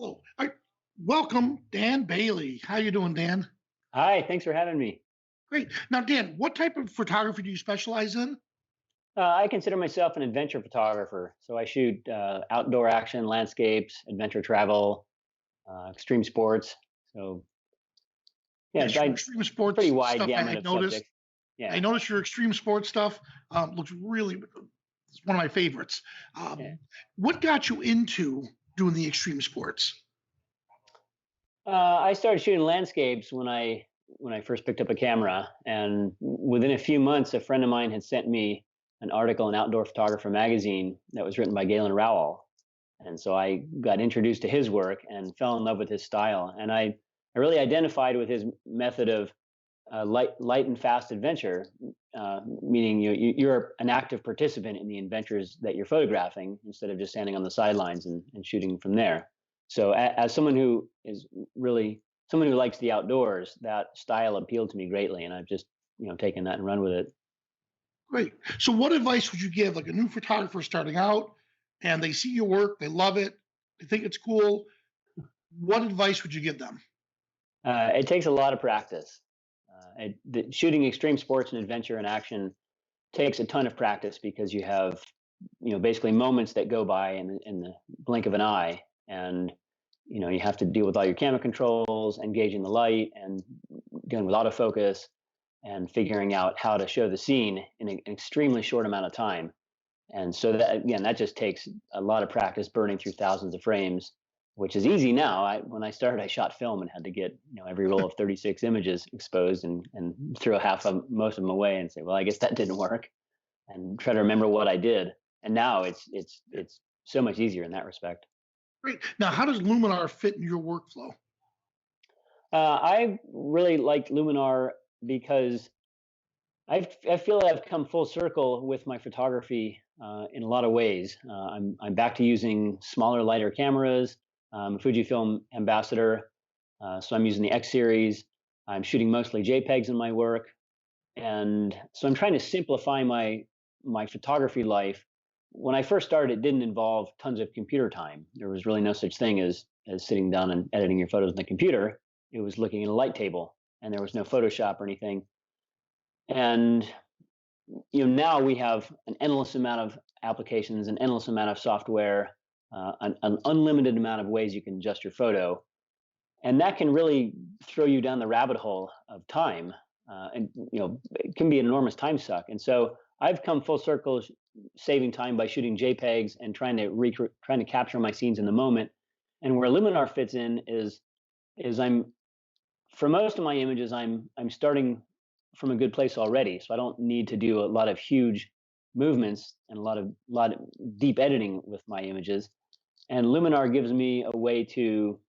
Hello. Welcome, Dan Bailey. How you doing, Dan? Hi, thanks for having me. Great. Now, Dan, what type of photography do you specialize in? I consider myself an adventure photographer. So I shoot outdoor action, landscapes, adventure travel, extreme sports. So yeah, Yes, your extreme pretty sports wide stuff. gamut of subjects. I Yeah, noticed your extreme sports stuff looks really. It's one of my favorites. yeah. What got you into doing the extreme sports? I started shooting landscapes when I first picked up a camera, and within a few months, a friend of mine had sent me an article in Outdoor Photographer magazine that was written by Galen Rowell. And so I got introduced to his work and fell in love with his style. And I really identified with his method of light and fast adventure, meaning you're an active participant in the adventures that you're photographing instead of just standing on the sidelines and shooting from there. So as someone who is really someone who likes the outdoors, that style appealed to me greatly, and I've just taken that and run with it. Great. So, what advice would you give like a new photographer starting out, and they see your work, they love it, they think it's cool? What advice would you give them? It takes a lot of practice. Shooting extreme sports and adventure and action takes a ton of practice because you have basically moments that go by in the blink of an eye, and you have to deal with all your camera controls, engaging the light, and dealing with autofocus, and figuring out how to show the scene in an extremely short amount of time. And so that again, that just takes a lot of practice burning through thousands of frames, which is easy now. When I started, I shot film and had to get every roll of 36 images exposed and throw most of them away and say, well, I guess that didn't work, and try to remember what I did. And now it's so much easier in that respect. Great. Now, how does Luminar fit in your workflow? I really liked Luminar because I feel I've come full circle with my photography in a lot of ways. I'm back to using smaller, lighter cameras. I'm a Fujifilm ambassador, so I'm using the X series. I'm shooting mostly JPEGs in my work, and so I'm trying to simplify my photography life. When I first started, it didn't involve tons of computer time. There was really no such thing as sitting down and editing your photos on the computer. It was looking at a light table, and there was no Photoshop or anything. And now we have an endless amount of applications, an endless amount of software, an unlimited amount of ways you can adjust your photo, and that can really throw you down the rabbit hole of time, and it can be an enormous time suck. And so I've come full circle, saving time by shooting JPEGs and trying to capture my scenes in the moment. And where Luminar fits in is I'm for most of my images, I'm starting from a good place already, so I don't need to do a lot of huge movements and a lot of deep editing with my images. And Luminar gives me a way to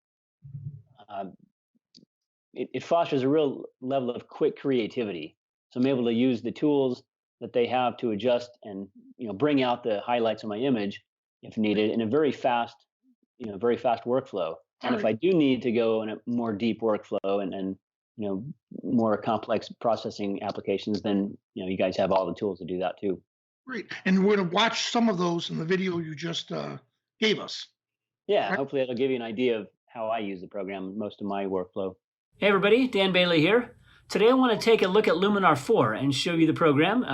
uh, it fosters a real level of quick creativity. So I'm able to use the tools that they have to adjust and bring out the highlights of my image if needed in a very fast workflow. All And if right. I do need to go in a more deep workflow and you know more complex processing applications, then you guys have all the tools to do that too. Great. And we're going to watch some of those in the video you just gave us. Yeah, Right. hopefully that'll give you an idea of how I use the program, most of my workflow. Hey everybody, Dan Bailey here. Today I want to take a look at Luminar 4 and show you the program.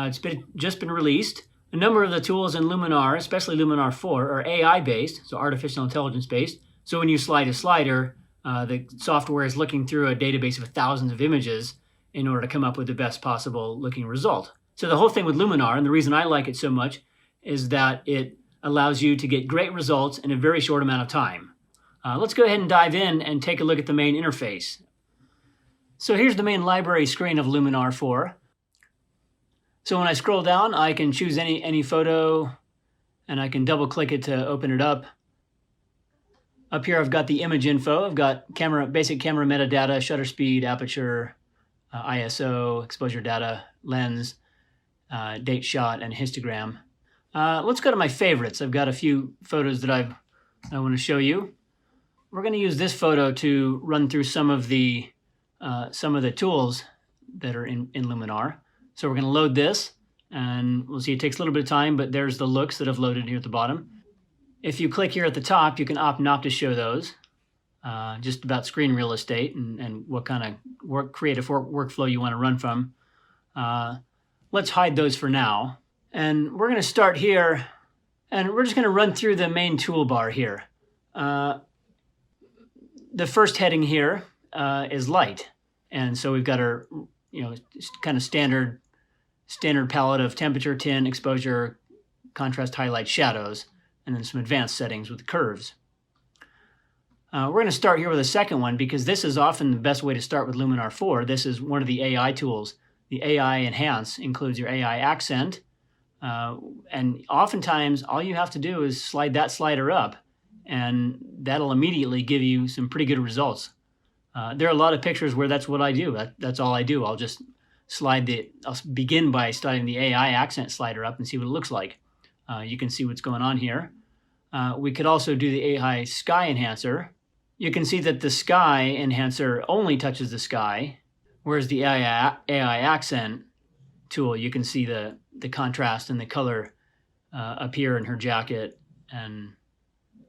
Just been released. A number of the tools in Luminar, especially Luminar 4, are AI based, so artificial intelligence based. So when you slide a slider, the software is looking through a database of thousands of images in order to come up with the best possible looking result. So the whole thing with Luminar, and the reason I like it so much, is that it allows you to get great results in a very short amount of time. Let's go ahead and dive in and take a look at the main interface. So here's the main library screen of Luminar 4. So when I scroll down, I can choose any photo, and I can double click it to open it up. Up here I've got the image info. I've got basic camera metadata, shutter speed, aperture, ISO, exposure data, lens, date shot, and histogram. Let's go to my favorites. I've got a few photos that I want to show you. We're going to use this photo to run through some of the tools that are in Luminar. So we're going to load this, and we'll see it takes a little bit of time, but there's the looks that I've loaded here at the bottom. If you click here at the top, you can opt not to show those. just about screen real estate and what kind of creative workflow you want to run from. Let's hide those for now. And we're going to start here, and we're just going to run through the main toolbar here. The first heading here is light. And so we've got our, kind of standard palette of temperature, tint, exposure, contrast, highlight, shadows, and then some advanced settings with curves. We're going to start here with a second one because this is often the best way to start with Luminar 4. This is one of the AI tools. The AI Enhance includes your AI accent. And oftentimes, all you have to do is slide that slider up, and that'll immediately give you some pretty good results. There are a lot of pictures where that's what I do. That's all I do. I'll just I'll begin by sliding the AI accent slider up and see what it looks like. You can see what's going on here. We could also do the AI Sky Enhancer. You can see that the Sky Enhancer only touches the sky, whereas the AI Accent tool, you can see the contrast and the color up here in her jacket and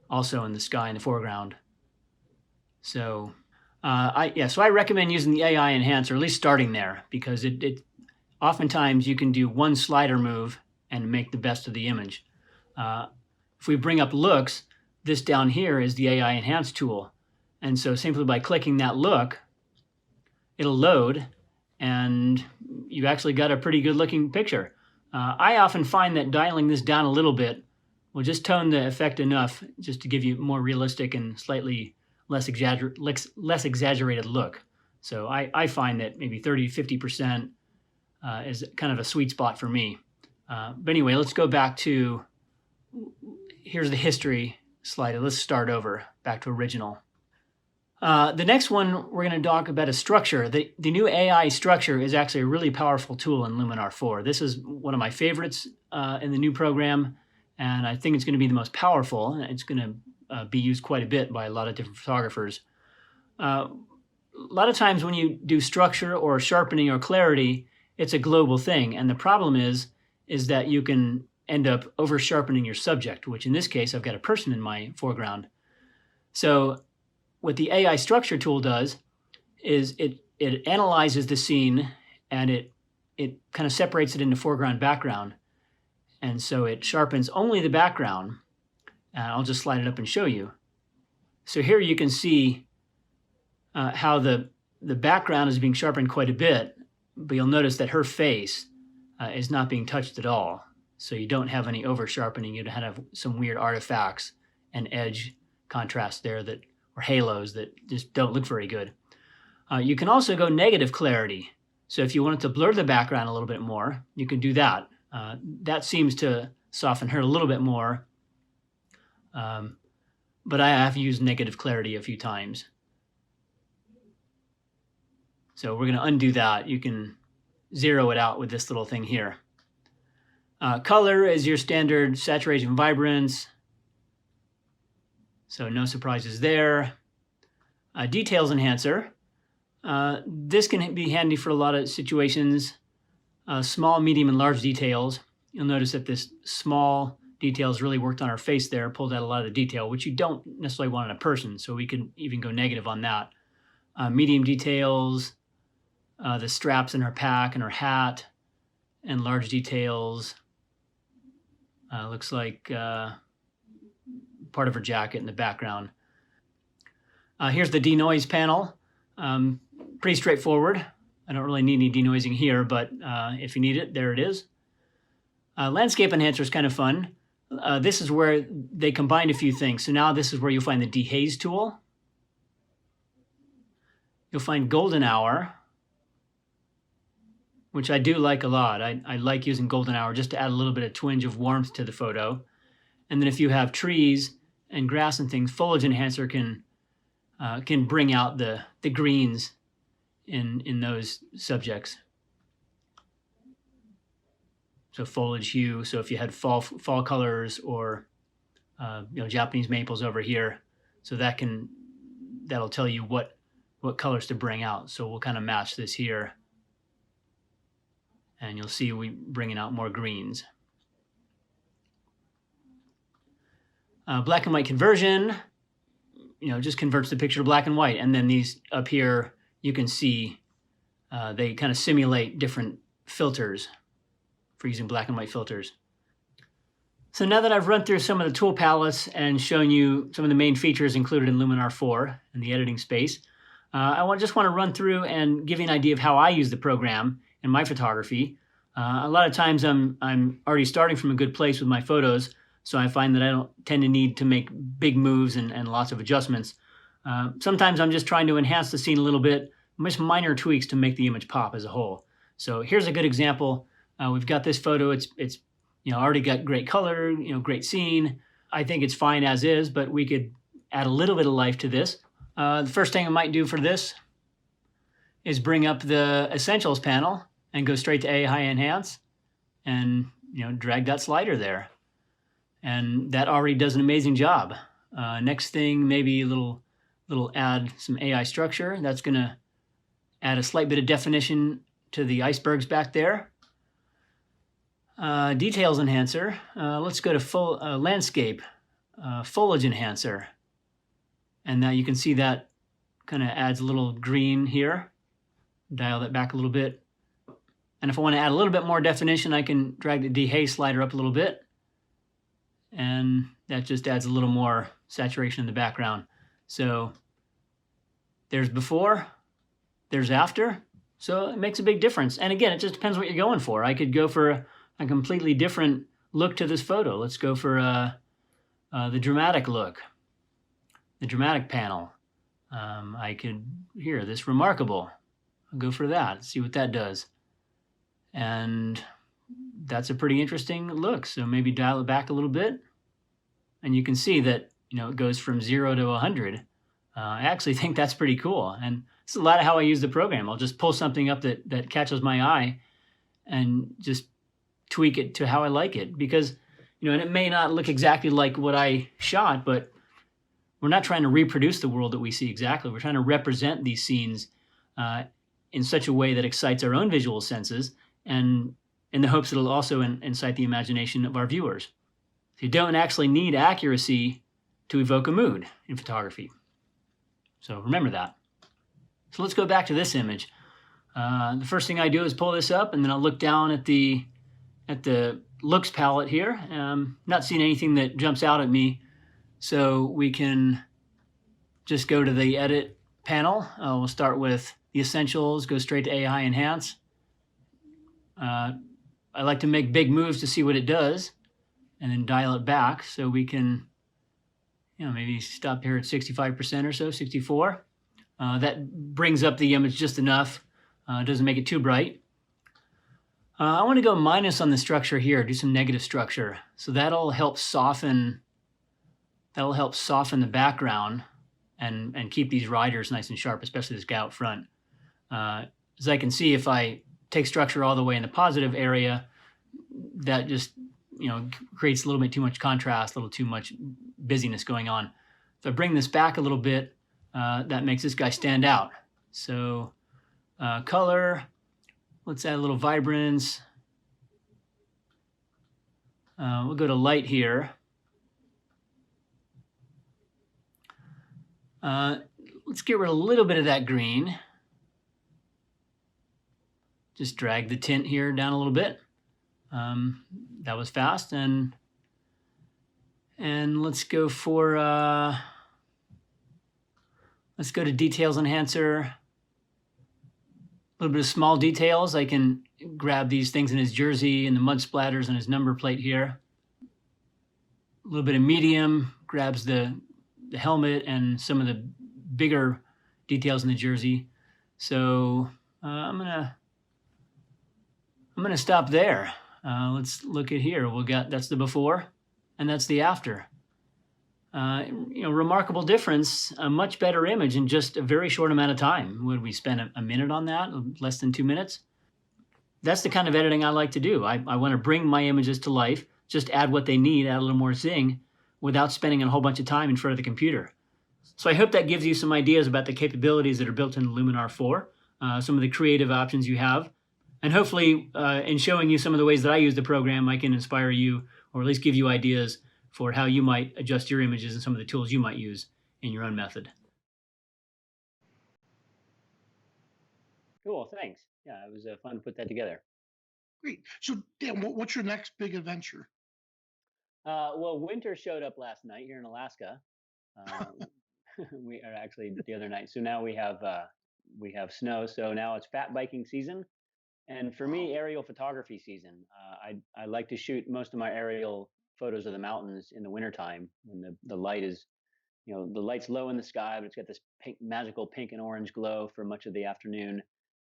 also in the sky in the foreground. So I recommend using the AI Enhancer, at least starting there, because it oftentimes you can do one slider move and make the best of the image. If we bring up looks, this down here is the AI Enhance tool. And so simply by clicking that look, it'll load, and you've actually got a pretty good looking picture. I often find that dialing this down a little bit will just tone the effect enough just to give you more realistic and slightly less exaggerated look. So I find that maybe 30-50% is kind of a sweet spot for me. But anyway, let's go back to, here's the history slide. Let's start over, back to original. The next one we're going to talk about is structure. The new AI structure is actually a really powerful tool in Luminar 4. This is one of my favorites in the new program, and I think it's going to be the most powerful. And it's going to be used quite a bit by a lot of different photographers. A lot of times when you do structure or sharpening or clarity, it's a global thing, and the problem is that you can end up over sharpening your subject, which in this case I've got a person in my foreground. So what the AI structure tool does is it analyzes the scene, and it kind of separates it into foreground, background. And so it sharpens only the background. I'll just slide it up and show you. So here you can see how the background is being sharpened quite a bit, but you'll notice that her face is not being touched at all. So you don't have any over sharpening. You don't have some weird artifacts and edge contrast there or halos that just don't look very good. You can also go negative clarity. So if you wanted to blur the background a little bit more, you can do that. That seems to soften her a little bit more. But I have used negative clarity a few times. So we're going to undo that. You can zero it out with this little thing here. Color is your standard saturation, vibrance. So no surprises there. Details enhancer. This can be handy for a lot of situations. Small, medium, and large details. You'll notice that this small details really worked on our face there, pulled out a lot of the detail, which you don't necessarily want in a person. So we can even go negative on that. Medium details, the straps in her pack and her hat, and large details. Looks like part of her jacket in the background. Here's the denoise panel. Pretty straightforward. I don't really need any denoising here, but if you need it, there it is. Landscape enhancer is kind of fun. This is where they combined a few things. So now this is where you'll find the dehaze tool. You'll find golden hour, which I do like a lot. I like using golden hour just to add a little bit of twinge of warmth to the photo. And then if you have trees and grass and things, foliage enhancer can bring out the greens in those subjects. So foliage hue. So if you had fall colors or Japanese maples over here, so that'll tell you what colors to bring out. So we'll kind of match this here, and you'll see we bringing out more greens. Black and white conversion. just converts the picture to black and white. And then these up here, you can see they kind of simulate different filters for using black and white filters. So now that I've run through some of the tool palettes and shown you some of the main features included in Luminar 4 in the editing space, I just want to run through and give you an idea of how I use the program in my photography. A lot of times I'm already starting from a good place with my photos, so I find that I don't tend to need to make big moves and lots of adjustments. Sometimes I'm just trying to enhance the scene a little bit, just minor tweaks to make the image pop as a whole. So here's a good example. We've got this photo. It's already got great color, great scene. I think it's fine as is, but we could add a little bit of life to this. The first thing I might do for this is bring up the Essentials panel and go straight to AI Enhance and drag that slider there. And that already does an amazing job. Next thing, maybe a little add some AI structure. That's gonna add a slight bit of definition to the icebergs back there. Details enhancer. Let's go to full landscape, foliage enhancer. And now you can see that kind of adds a little green here. Dial that back a little bit. And if I want to add a little bit more definition, I can drag the dehaze slider up a little bit. And that just adds a little more saturation in the background. So there's before, there's after. So it makes a big difference. And again, it just depends what you're going for. I could go for a completely different look to this photo. Let's go for the dramatic look, the dramatic panel. I could, this remarkable. I'll go for that, see what that does. And that's a pretty interesting look. So maybe dial it back a little bit. And you can see that, it goes from 0 to 100. I actually think that's pretty cool. And it's a lot of how I use the program. I'll just pull something up that catches my eye and just tweak it to how I like it. Because, and it may not look exactly like what I shot, but we're not trying to reproduce the world that we see exactly. We're trying to represent these scenes in such a way that excites our own visual senses, and in the hopes that it'll also incite the imagination of our viewers. So you don't actually need accuracy to evoke a mood in photography. So remember that. So let's go back to this image. The first thing I do is pull this up, and then I'll look down at the looks palette here. Not seeing anything that jumps out at me, so we can just go to the edit panel. We'll start with the Essentials, go straight to AI Enhance. I like to make big moves to see what it does, and then dial it back so we can, maybe stop here at 65% or so, 64. That brings up the image just enough. Doesn't make it too bright. I want to go minus on the structure here, do some negative structure. So that'll help soften the background and keep these riders nice and sharp, especially this guy out front. As I can see, if I take structure all the way in the positive area, that just creates a little bit too much contrast, a little too much busyness going on. If I bring this back a little bit, that makes this guy stand out. So color, let's add a little vibrance. We'll go to light here. Let's get rid of a little bit of that green. Just drag the tint here down a little bit. That was fast, and let's go for let's go to details enhancer. A little bit of small details. I can grab these things in his jersey and the mud splatters and his number plate here. A little bit of medium grabs the helmet and some of the bigger details in the jersey. So I'm gonna stop there. Let's look at here. That's the before, and that's the after. Remarkable difference. A much better image in just a very short amount of time. Would we spend a minute on that? Less than 2 minutes? That's the kind of editing I like to do. I want to bring my images to life, just add what they need, add a little more zing, without spending a whole bunch of time in front of the computer. So I hope that gives you some ideas about the capabilities that are built into Luminar 4, some of the creative options you have. And hopefully, in showing you some of the ways that I use the program, I can inspire you, or at least give you ideas for how you might adjust your images and some of the tools you might use in your own method. Cool, thanks. Yeah, it was fun to put that together. Great. So, Dan, what's your next big adventure? Well, winter showed up last night here in Alaska. Uh, we are actually the other night. So now we have snow. So now it's fat biking season, and for Wow. me, aerial photography season. I like to shoot most of my aerial photos of the mountains in the wintertime when the light is, the light's low in the sky, but it's got this pink, magical pink and orange glow for much of the afternoon,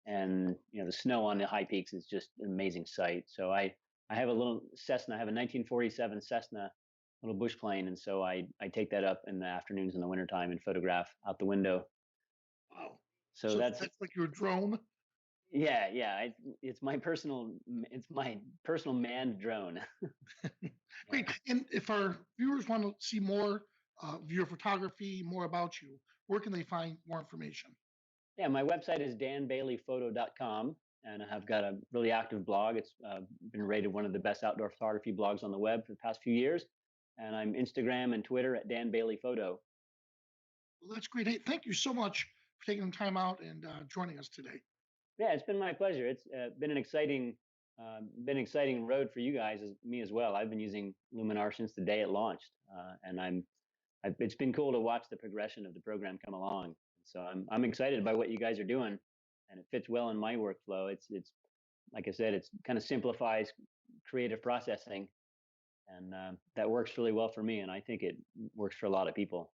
and the snow on the high peaks is just an amazing sight. So I have a little Cessna. I have a 1947 Cessna, little bush plane, and so I take that up in the afternoons in the wintertime and photograph out the window. Wow. So So that's that's like your drone. yeah. It's my personal manned drone. Great. And if our viewers want to see more of your photography, more about you, where can they find more information? Yeah, my website is danbaileyphoto.com, and I've got a really active blog. It's been rated one of the best outdoor photography blogs on the web for the past few years. And I'm Instagram and Twitter at Dan Bailey Photo. Well, that's great. Hey, thank you so much for taking the time out and joining us today. Yeah, it's been my pleasure. It's been an exciting road for you guys, as me as well. I've been using Luminar since the day it launched, and it's been cool to watch the progression of the program come along. So I'm excited by what you guys are doing, and it fits well in my workflow. It's like I said, it's kind of simplifies creative processing, and that works really well for me, and I think it works for a lot of people.